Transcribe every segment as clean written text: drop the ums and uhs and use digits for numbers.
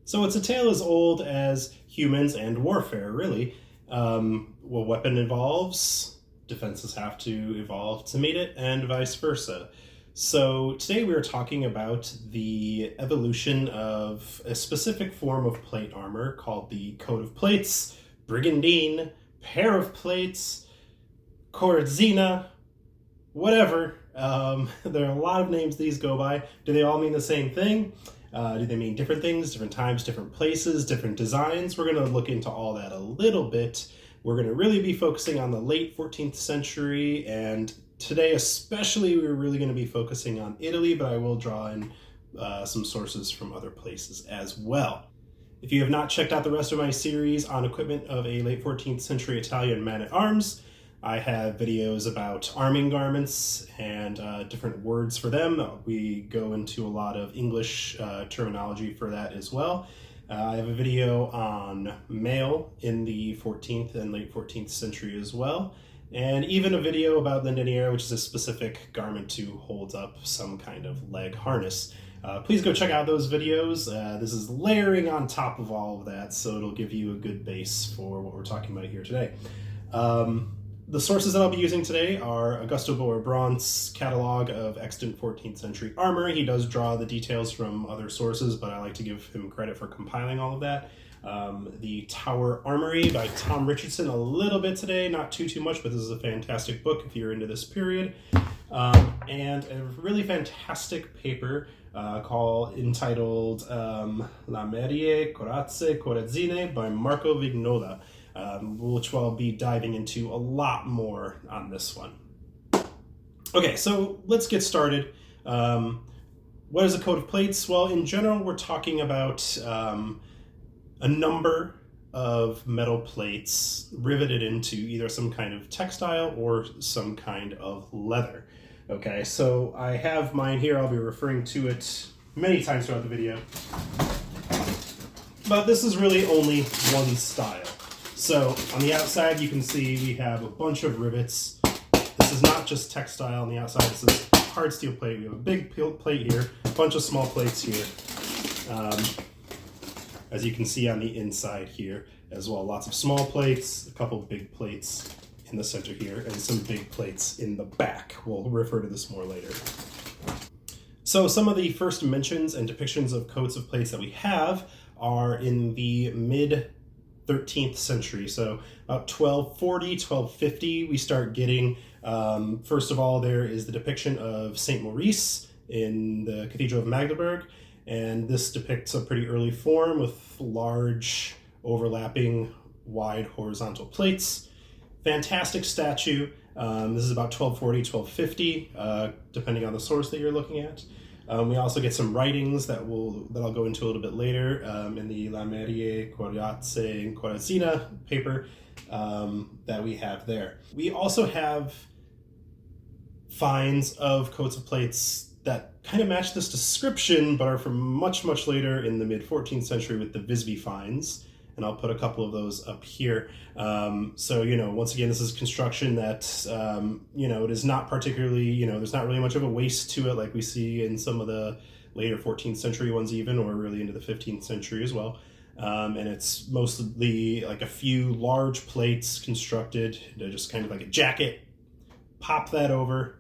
So it's a tale as old as humans and warfare, really. What weapon evolves, defenses have to evolve to meet it, and vice versa. So today we are talking about the evolution of a specific form of plate armor called the coat of plates, Brigandine, pair of plates, Corazinna, whatever. There are a lot of names these go by. Do they all mean the same thing? Do they mean different things, different times, different places, different designs? We're going to look into all that a little bit. We're going to really be focusing on the late 14th century, and today especially we're really going to be focusing on Italy, but I will draw in some sources from other places as well. If you have not checked out the rest of my series on equipment of a late 14th century Italian man-at-arms, I have videos about arming garments and different words for them. We go into a lot of English terminology for that as well. I have a video on mail in the 14th and late 14th century as well. And even a video about lindaniera, which is a specific garment to hold up some kind of leg harness. Please go check out those videos. This is layering on top of all of that, so it'll give you a good base for what we're talking about here today. The sources that I'll be using today are Augusto Boer-Brandt's catalog of extant 14th century armor. He does draw the details from other sources, but I like to give him credit for compiling all of that. The Tower Armory by Tom Richardson, a little bit today, not too much, but this is a fantastic book if you're into this period. And a really fantastic paper entitled L'armerie Corazze Corazzine by Marco Vignola. Which I'll be diving into a lot more on this one. Okay, so let's get started. What is a coat of plates? Well, in general, we're talking about a number of metal plates riveted into either some kind of textile or some kind of leather. Okay, so I have mine here. I'll be referring to it many times throughout the video. But this is really only one style. So on the outside, you can see we have a bunch of rivets. This is not just textile on the outside. This is hard steel plate. We have a big plate here, a bunch of small plates here. As you can see on the inside here as well. Lots of small plates, a couple big plates in the center here, and some big plates in the back. We'll refer to this more later. So some of the first mentions and depictions of coats of plates that we have are in the mid 13th century, so about 1240, 1250, we start getting, first of all, there is the depiction of Saint Maurice in the Cathedral of Magdeburg, and this depicts a pretty early form with large, overlapping, wide horizontal plates. Fantastic statue. This is about 1240, 1250, depending on the source that you're looking at. We also get some writings that I'll go into a little bit later in the L'armerie Corazze and Corazinna paper that we have there. We also have finds of coats of plates that kind of match this description, but are from much later in the mid 14th century with the Visby finds. And I'll put a couple of those up here. So, once again, this is construction that, it is not particularly, there's not really much of a waist to it like we see in some of the later 14th century ones even, or really into the 15th century as well. And it's mostly like a few large plates constructed, just kind of like a jacket. Pop that over.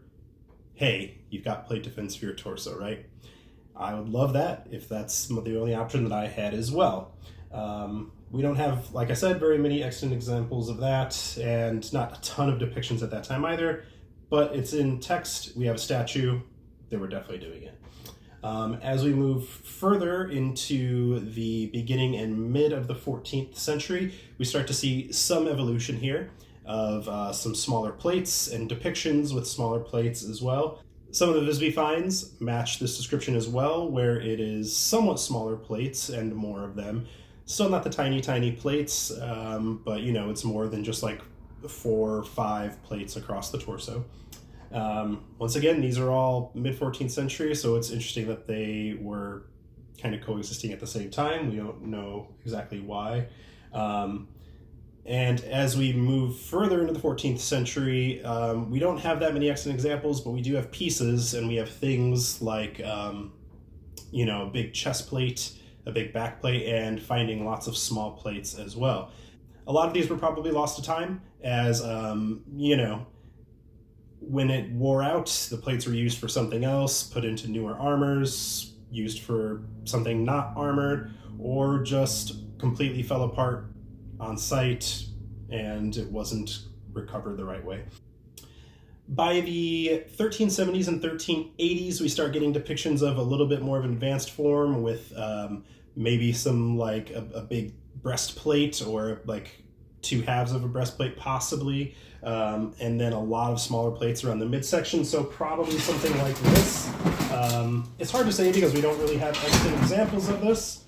Hey, you've got plate defense for your torso, right? I would love that if that's the only option that I had as well. We don't have, like I said, very many extant examples of that, and not a ton of depictions at that time either, but it's in text. We have a statue. They were definitely doing it. As we move further into the beginning and mid of the 14th century, we start to see some evolution here of some smaller plates and depictions with smaller plates as well. Some of the Visby finds match this description as well, where it is somewhat smaller plates and more of them. Still not the tiny plates, but it's more than just like 4 or 5 plates across the torso. Once again, these are all mid 14th century, so it's interesting that they were kind of coexisting at the same time. We don't know exactly why. And as we move further into the 14th century, we don't have that many extant examples, but we do have pieces, and we have things like, a big chest plate a big back plate, and finding lots of small plates as well. A lot of these were probably lost to time, as when it wore out, the plates were used for something else, put into newer armors, used for something not armored, or just completely fell apart on site and it wasn't recovered the right way. By the 1370s and 1380s, we start getting depictions of a little bit more of an advanced form with maybe some like a big breastplate, or like two halves of a breastplate possibly, and then a lot of smaller plates around the midsection, so probably something like this. It's hard to say because we don't really have extant examples of this,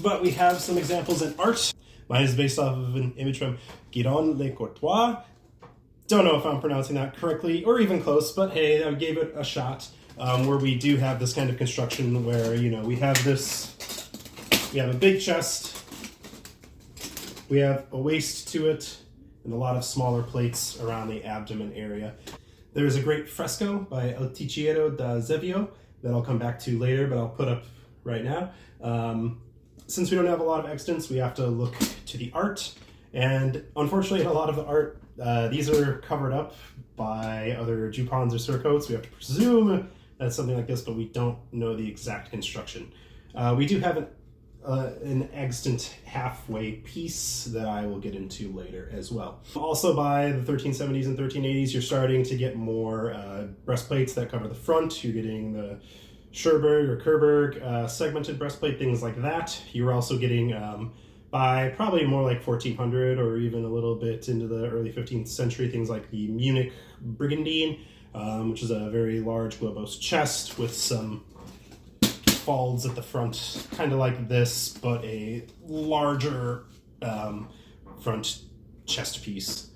but we have some examples in art. Mine is based off of an image from Guiron Le Courtois. Don't know if I'm pronouncing that correctly or even close, but hey, I gave it a shot, where we do have this kind of construction where, we have this, we have a big chest, we have a waist to it, and a lot of smaller plates around the abdomen area. There is a great fresco by El Ticchiero da Zevio that I'll come back to later, but I'll put up right now. Since we don't have a lot of extents, we have to look to the art, and unfortunately in a lot of the art, these are covered up by other jupons or surcoats. We have to presume that's something like this, but we don't know the exact construction. We do have an extant halfway piece that I will get into later as well. Also by the 1370s and 1380s, you're starting to get more breastplates that cover the front. You're getting the Scherberg or Kerberg segmented breastplate, things like that. You're also getting, by probably more like 1400 or even a little bit into the early 15th century, things like the Munich Brigandine, which is a very large globose chest with some folds at the front, kind of like this, but a larger front chest piece.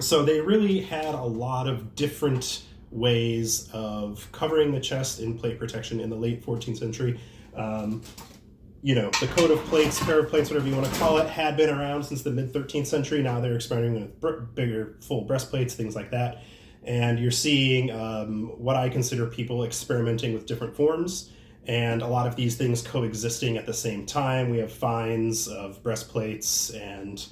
So they really had a lot of different ways of covering the chest in plate protection in the late 14th century. The coat of plates, pair of plates, whatever you want to call it, had been around since the mid-13th century. Now they're experimenting with bigger full breastplates, things like that. And you're seeing what I consider people experimenting with different forms, and a lot of these things coexisting at the same time. We have finds of breastplates and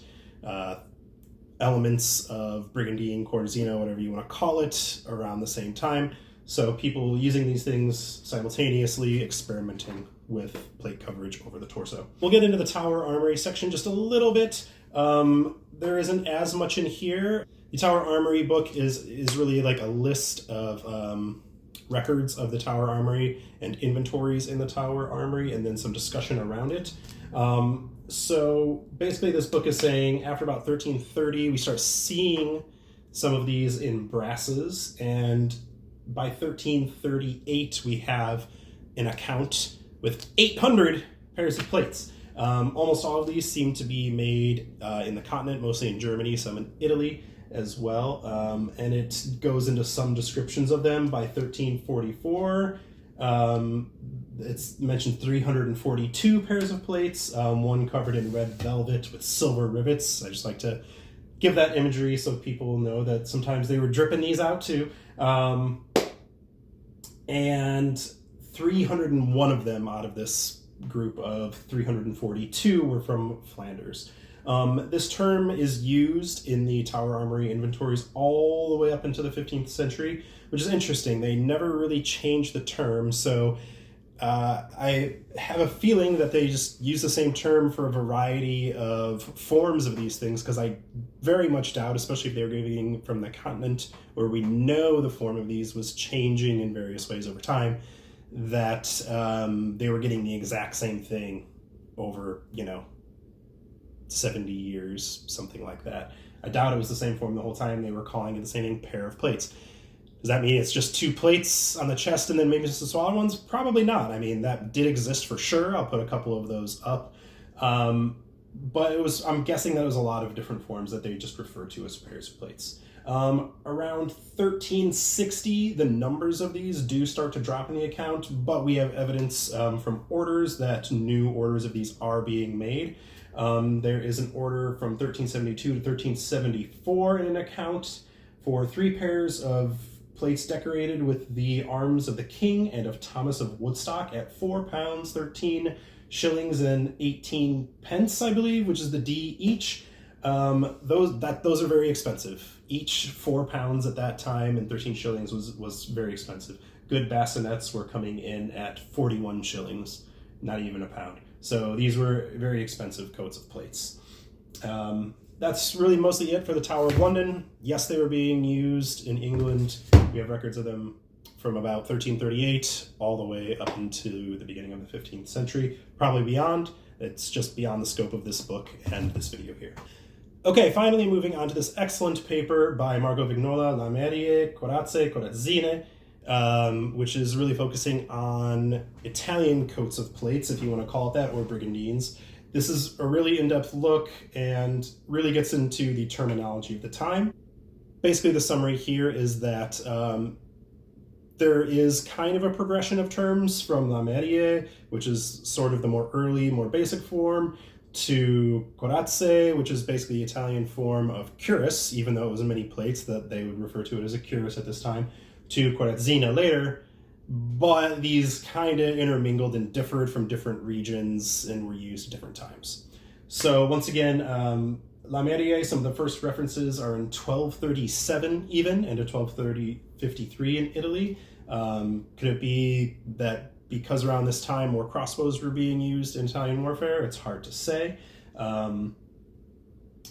elements of Brigandine, Corazinna, whatever you want to call it, around the same time. So people using these things simultaneously, experimenting with plate coverage over the torso. We'll get into the Tower Armory section just a little bit. There isn't as much in here. The Tower Armory book is really like a list of records of the Tower Armory and inventories in the Tower Armory, and then some discussion around it. So basically this book is saying after about 1330, we start seeing some of these in brasses, and by 1338, we have an account with 800 pairs of plates. Almost all of these seem to be made in the continent, mostly in Germany, some in Italy as well. And it goes into some descriptions of them. By 1344, it's mentioned 342 pairs of plates, one covered in red velvet with silver rivets. I just like to give that imagery so people know that sometimes they were dripping these out too. And 301 of them out of this group of 342 were from Flanders. This term is used in the Tower Armory inventories all the way up into the 15th century, which is interesting. They never really changed the term, so I have a feeling that they just use the same term for a variety of forms of these things, because I very much doubt, especially if they were getting from the continent, where we know the form of these was changing in various ways over time, that they were getting the exact same thing over, 70 years, something like that. I doubt it was the same form the whole time. They were calling it the same thing, pair of plates. Does that mean it's just two plates on the chest and then maybe just the smaller ones? Probably not. I mean, that did exist for sure. I'll put a couple of those up. But I'm guessing that was a lot of different forms that they just referred to as pairs of plates. Around 1360, the numbers of these do start to drop in the account, but we have evidence from orders that new orders of these are being made. There is an order from 1372 to 1374 in an account for 3 pairs of plates decorated with the arms of the king and of Thomas of Woodstock at £4, 13 shillings and 18 pence, I believe, which is the D each. Those are very expensive. Each £4 at that time and 13 shillings was very expensive. Good bassinets were coming in at 41 shillings, not even a pound. So these were very expensive coats of plates. That's really mostly it for the Tower of London. Yes, they were being used in England. We have records of them from about 1338 all the way up into the beginning of the 15th century, probably beyond. It's just beyond the scope of this book and this video here. Okay, finally moving on to this excellent paper by Marco Vignola, Lamerie, Corazinne, which is really focusing on Italian coats of plates, if you want to call it that, or brigandines. This is a really in-depth look and really gets into the terminology of the time. Basically, the summary here is that there is kind of a progression of terms from Lamerie, which is sort of the more early, more basic form, to corazze, which is basically the Italian form of cuirass, even though it was in many plates that they would refer to it as a cuirass at this time, to corazzina later. But these kind of intermingled and differed from different regions and were used at different times. So once again, Lamerie, some of the first references are in 1237 even, and to 1253 in Italy. Could it be that because around this time more crossbows were being used in Italian warfare? It's hard to say.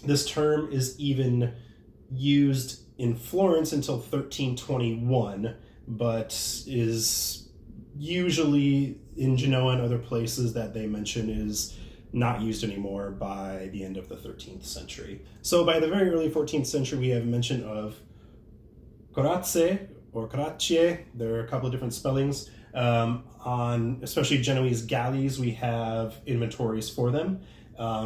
This term is even used in Florence until 1321, but is usually in Genoa and other places that they mention is not used anymore by the end of the 13th century. So by the very early 14th century, we have mention of corazze or corazze. There are a couple of different spellings. On especially Genoese galleys, we have inventories for them,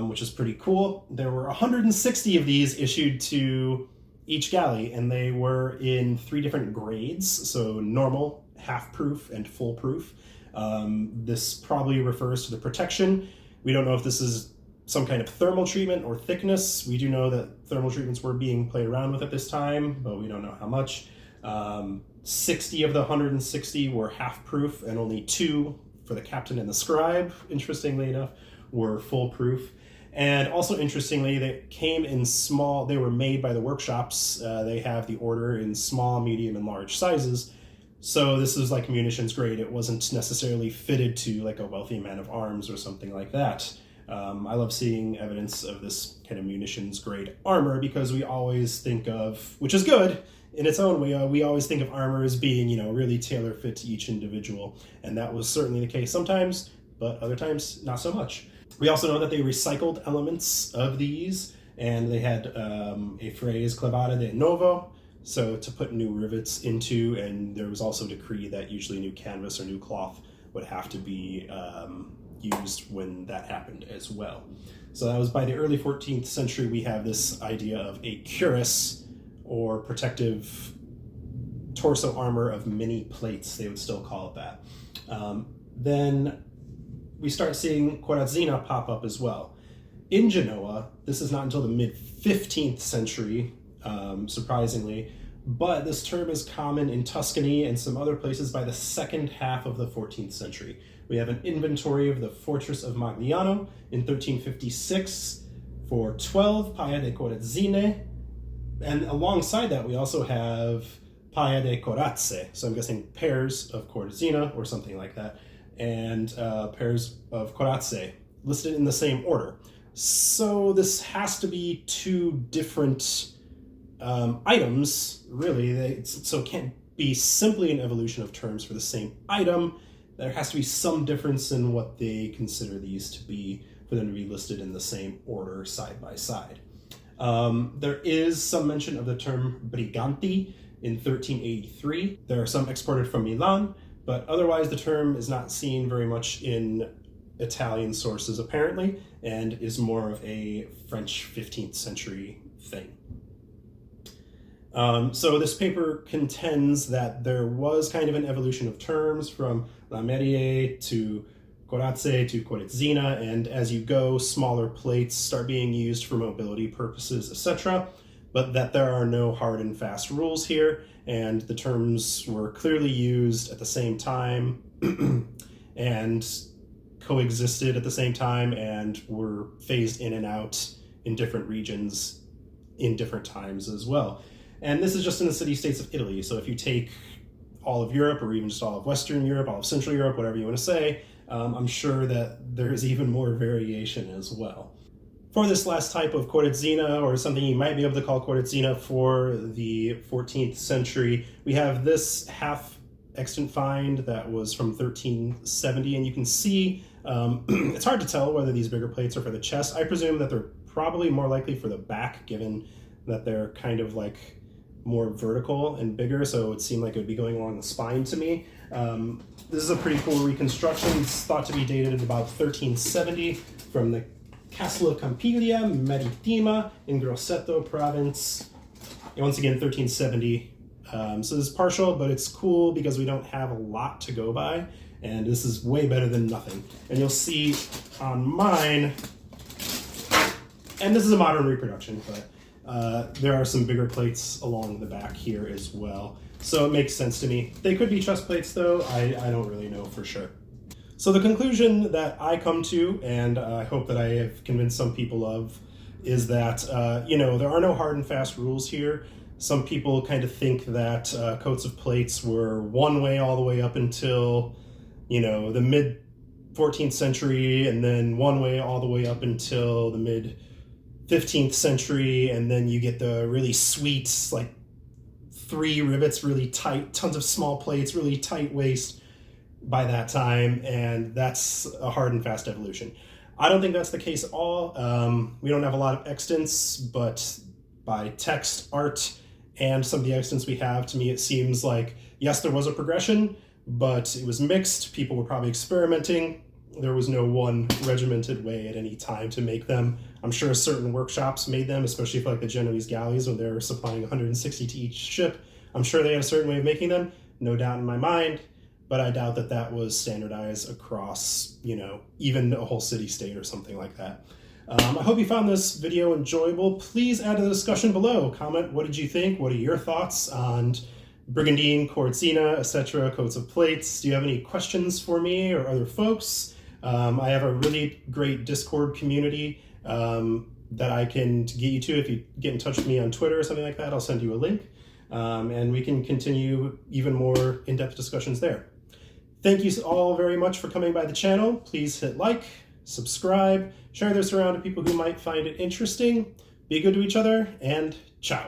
which is pretty cool. There were 160 of these issued to each galley, and they were in 3 different grades, so normal, half-proof, and full-proof. This probably refers to the protection. We don't know if this is some kind of thermal treatment or thickness. We do know that thermal treatments were being played around with at this time, but we don't know how much. 60 of the 160 were half-proof, and only 2 for the captain and the scribe, interestingly enough, were full-proof. And also interestingly, they came in small, they were made by the workshops. They have the order in small, medium, and large sizes. So this is like munitions grade. It wasn't necessarily fitted to like a wealthy man of arms or something like that. I love seeing evidence of this kind of munitions grade armor because we always think of, which is good in its own way, we always think of armor as being, really tailor fit to each individual. And that was certainly the case sometimes, but other times not so much. We also know that they recycled elements of these, and they had a phrase, clavare de novo, so to put new rivets into, and there was also a decree that usually new canvas or new cloth would have to be used when that happened as well. So that was by the early 14th century, we have this idea of a cuirass, or protective torso armor of many plates, they would still call it that. Then we start seeing Corazinna pop up as well. In Genoa, this is not until the mid-15th century, surprisingly, but this term is common in Tuscany and some other places by the second half of the 14th century. We have an inventory of the fortress of Magliano in 1356 for 12 paia de corazzine, and alongside that we also have paia de corazze, so I'm guessing pairs of corazzina or something like that, and pairs of corazze listed in the same order. So this has to be 2 different items, really. So it can't be simply an evolution of terms for the same item. There has to be some difference in what they consider these to be for them to be listed in the same order side by side. There is some mention of the term briganti in 1383. There are some exported from Milan, but otherwise the term is not seen very much in Italian sources apparently, and is more of a French 15th century thing. So this paper contends that there was kind of an evolution of terms from Lamerie to corazze to corazzina, and as you go, smaller plates start being used for mobility purposes, etc. but that there are no hard and fast rules here, and the terms were clearly used at the same time and coexisted at the same time and were phased in and out in different regions in different times as well. And this is just in the city-states of Italy, so if you take all of Europe, or even just all of Western Europe, all of Central Europe, whatever you want to say, I'm sure that there's even more variation as well. For this last type of Corazinna, or something you might be able to call Corazinna for the 14th century, we have this half extant find that was from 1370, and you can see it's hard to tell whether these bigger plates are for the chest. I presume that they're probably more likely for the back, given that they're kind of like more vertical and bigger, so it would seem like it would be going along the spine to me. This is a pretty cool reconstruction. It's thought to be dated at about 1370 from the Castle of Campiglia Marittima in Grosseto province. And once again, 1370. So this is partial, but it's cool because we don't have a lot to go by, and this is way better than nothing. And you'll see on mine, and this is a modern reproduction, but there are some bigger plates along the back here as well. So it makes sense to me. They could be chest plates though, I don't really know for sure. So the conclusion that I come to, and I hope that I have convinced some people of, is that, there are no hard and fast rules here. Some people kind of think that coats of plates were one way all the way up until, the mid 14th century, and then one way all the way up until the mid 15th century, and then you get the really sweet, like 3 rivets, really tight, tons of small plates, really tight waist by that time, and that's a hard and fast evolution. I don't think that's the case at all. We don't have a lot of extants, but by text, art, and some of the extants we have, to me it seems like, yes, there was a progression, but it was mixed. People were probably experimenting. There was no one regimented way at any time to make them. I'm sure certain workshops made them, especially for like the Genoese galleys when they were supplying 160 to each ship. I'm sure they had a certain way of making them, no doubt in my mind, but I doubt that that was standardized across, even a whole city-state or something like that. I hope you found this video enjoyable. Please add to the discussion below. Comment, what did you think? What are your thoughts on Brigandine, Corazinna, etc., coats of plates? Do you have any questions for me or other folks? I have a really great Discord community that I can get you to. If you get in touch with me on Twitter or something like that, I'll send you a link. And we can continue even more in-depth discussions there. Thank you all very much for coming by the channel. Please hit like, subscribe, share this around to people who might find it interesting. Be good to each other, and ciao.